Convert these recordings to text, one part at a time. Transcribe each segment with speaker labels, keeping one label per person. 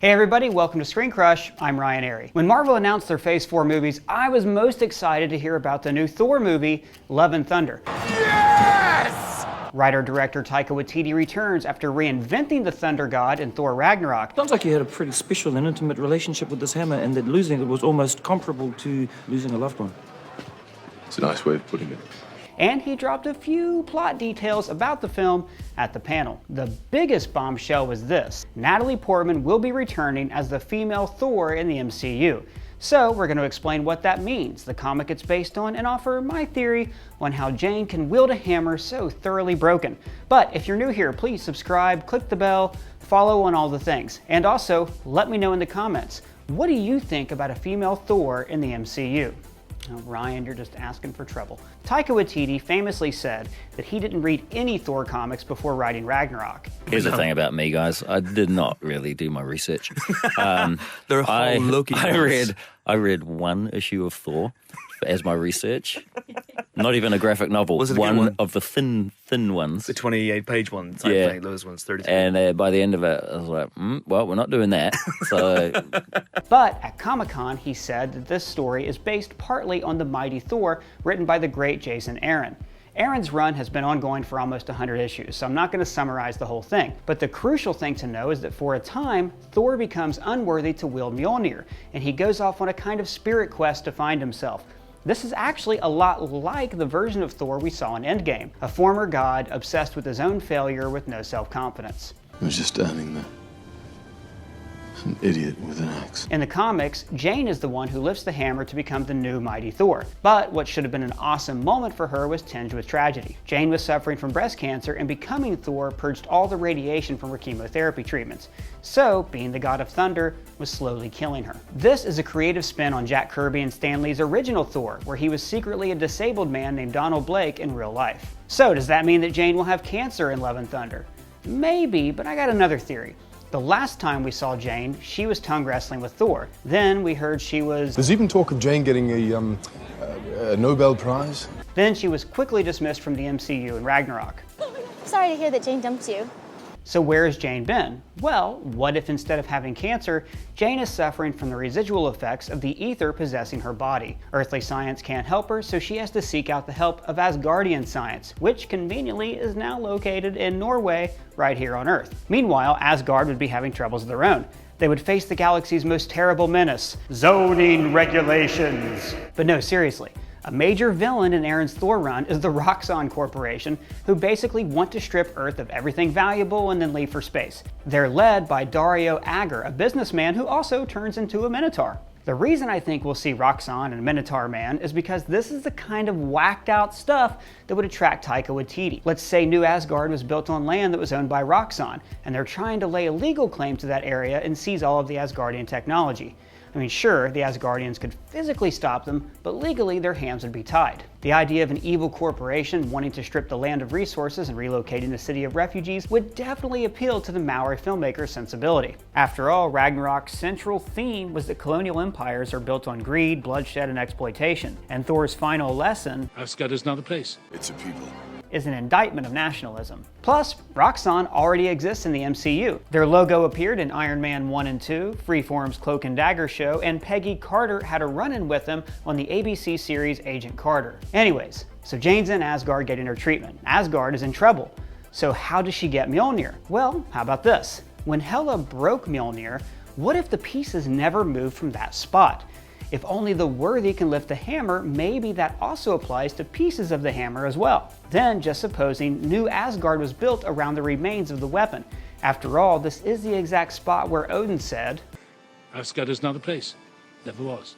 Speaker 1: Hey everybody, welcome to Screen Crush. I'm Ryan Airy. When Marvel announced their Phase 4 movies, I was most excited to hear about the new Thor movie, Love and Thunder.
Speaker 2: Yes!
Speaker 1: Writer-director Taika Waititi returns after reinventing the Thunder God in Thor Ragnarok.
Speaker 3: Sounds like you had a pretty special and intimate relationship with this hammer, and that losing it was almost comparable to losing a loved one.
Speaker 2: It's a nice way of putting it.
Speaker 1: And he dropped a few plot details about the film at the panel. The biggest bombshell was this: Natalie Portman will be returning as the female Thor in the MCU. So we're going to explain what that means, the comic it's based on, and offer my theory on how Jane can wield a hammer so thoroughly broken. But if you're new here, please subscribe, click the bell, follow on all the things. And also, let me know in the comments, what do you think about a female Thor in the MCU? Oh, Ryan, you're just asking for trouble. Taika Waititi famously said that he didn't read any Thor comics before writing Ragnarok.
Speaker 4: Here's the thing about me, guys. I did not really do my research.
Speaker 3: There are whole Loki
Speaker 4: I read one issue of Thor as my research. Not even a graphic novel.
Speaker 5: Was it a
Speaker 4: one,
Speaker 5: good one?
Speaker 4: of the thin ones.
Speaker 5: The 28-page ones,
Speaker 4: Yeah.
Speaker 5: I think, those ones, 33.
Speaker 4: And by the end of it, I was like, well, we're not doing that. So
Speaker 1: But at Comic-Con, he said that this story is based partly on the Mighty Thor, written by the great Jason Aaron. Aaron's run has been ongoing for almost 100 issues, so I'm not going to summarize the whole thing. But the crucial thing to know is that for a time, Thor becomes unworthy to wield Mjolnir, and he goes off on a kind of spirit quest to find himself. This is actually a lot like the version of Thor we saw in Endgame, a former god obsessed with his own failure with no self-confidence.
Speaker 2: He was just standing there. An idiot with an axe.
Speaker 1: In the comics, Jane is the one who lifts the hammer to become the new Mighty Thor. But what should have been an awesome moment for her was tinged with tragedy. Jane was suffering from breast cancer, and becoming Thor purged all the radiation from her chemotherapy treatments. So, being the god of thunder was slowly killing her. This is a creative spin on Jack Kirby and Stan Lee's original Thor, where he was secretly a disabled man named Donald Blake in real life. So, does that mean that Jane will have cancer in Love and Thunder? Maybe, but I got another theory. The last time we saw Jane, she was tongue wrestling with Thor. Then we heard she was...
Speaker 6: There's even talk of Jane getting a Nobel Prize.
Speaker 1: Then she was quickly dismissed from the MCU in Ragnarok.
Speaker 7: Sorry to hear that Jane dumped you.
Speaker 1: So where has Jane been? Well, what if instead of having cancer, Jane is suffering from the residual effects of the ether possessing her body? Earthly science can't help her, so she has to seek out the help of Asgardian science, which conveniently is now located in Norway, right here on Earth. Meanwhile, Asgard would be having troubles of their own. They would face the galaxy's most terrible menace, zoning regulations. But no, seriously. A major villain in Aaron's Thor run is the Roxxon Corporation, who basically want to strip Earth of everything valuable and then leave for space. They're led by Dario Agger, a businessman who also turns into a Minotaur. The reason I think we'll see Roxxon and Minotaur Man is because this is the kind of whacked out stuff that would attract Taika Waititi. Let's say New Asgard was built on land that was owned by Roxxon, and they're trying to lay a legal claim to that area and seize all of the Asgardian technology. I mean, sure, the Asgardians could physically stop them, but legally their hands would be tied. The idea of an evil corporation wanting to strip the land of resources and relocating the city of refugees would definitely appeal to the Maori filmmaker's sensibility. After all, Ragnarok's central theme was that colonial empires are built on greed, bloodshed, and exploitation. And Thor's final lesson,
Speaker 8: Asgard is not a place.
Speaker 2: It's a people.
Speaker 1: is an indictment of nationalism. Plus, Roxxon already exists in the MCU. Their logo appeared in Iron Man 1 and 2, Freeform's Cloak and Dagger show, and Peggy Carter had a run-in with them on the ABC series Agent Carter. Anyways, so Jane's in Asgard getting her treatment. Asgard is in trouble. So how does she get Mjolnir? Well, how about this? When Hela broke Mjolnir, what if the pieces never moved from that spot? If only the worthy can lift the hammer, maybe that also applies to pieces of the hammer as well. Then, just supposing New Asgard was built around the remains of the weapon. After all, this is the exact spot where Odin said,
Speaker 8: Asgard is not a place. Never was.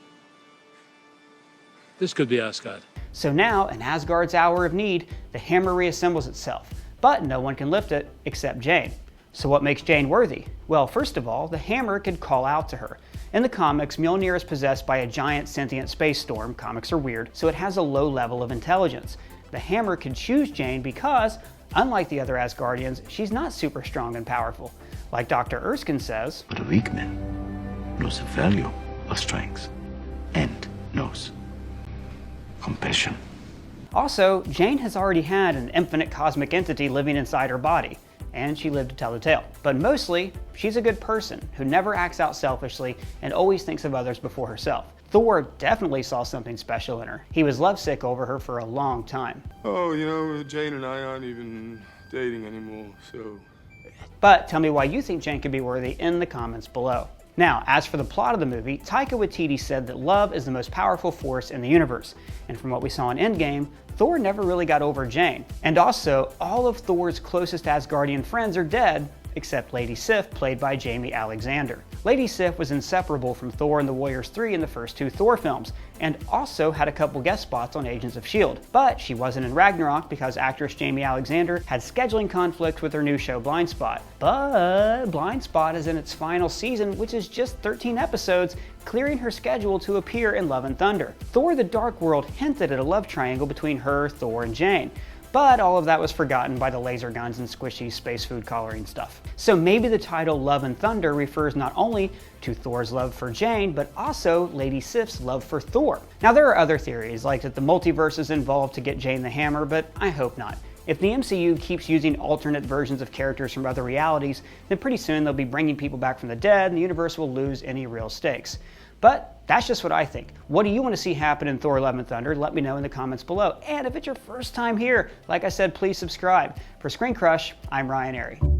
Speaker 8: This could be Asgard.
Speaker 1: so now, in Asgard's hour of need, the hammer reassembles itself. But no one can lift it except Jane. So what makes Jane worthy? Well, first of all, the hammer could call out to her. In the comics, Mjolnir is possessed by a giant sentient space storm. Comics are weird, so it has a low level of intelligence. The hammer could choose Jane because, unlike the other Asgardians, she's not super strong and powerful. Like Dr. Erskine says,
Speaker 9: But a weak man knows the value of strength and knows compassion.
Speaker 1: Also, Jane has already had an infinite cosmic entity living inside her body. and she lived to tell the tale. But mostly, she's a good person who never acts out selfishly and always thinks of others before herself. Thor definitely saw something special in her. He was lovesick over her for a long time.
Speaker 6: Oh, you know, Jane and I aren't even dating anymore, so...
Speaker 1: But tell me why you think Jane could be worthy in the comments below. Now, as for the plot of the movie, Taika Waititi said that love is the most powerful force in the universe. And from what we saw in Endgame, Thor never really got over Jane. And also, all of Thor's closest Asgardian friends are dead, except Lady Sif, played by Jamie Alexander. Lady Sif was inseparable from Thor and the Warriors 3 in the first 2 Thor films, and also had a couple guest spots on Agents of S.H.I.E.L.D. But she wasn't in Ragnarok because actress Jamie Alexander had scheduling conflicts with her new show Blind Spot. But Blind Spot is in its final season, which is just 13 episodes, clearing her schedule to appear in Love and Thunder. Thor: The Dark World hinted at a love triangle between her, Thor, and Jane. But all of that was forgotten by the laser guns and squishy space food coloring stuff. So maybe the title Love and Thunder refers not only to Thor's love for Jane, but also Lady Sif's love for Thor. Now there are other theories, like that the multiverse is involved to get Jane the hammer, but I hope not. If the MCU keeps using alternate versions of characters from other realities, then pretty soon they'll be bringing people back from the dead and the universe will lose any real stakes. But that's just what I think. What do you want to see happen in Thor: Love and Thunder? Let me know in the comments below. And if it's your first time here, like I said, please subscribe. For Screen Crush, I'm Ryan Airy.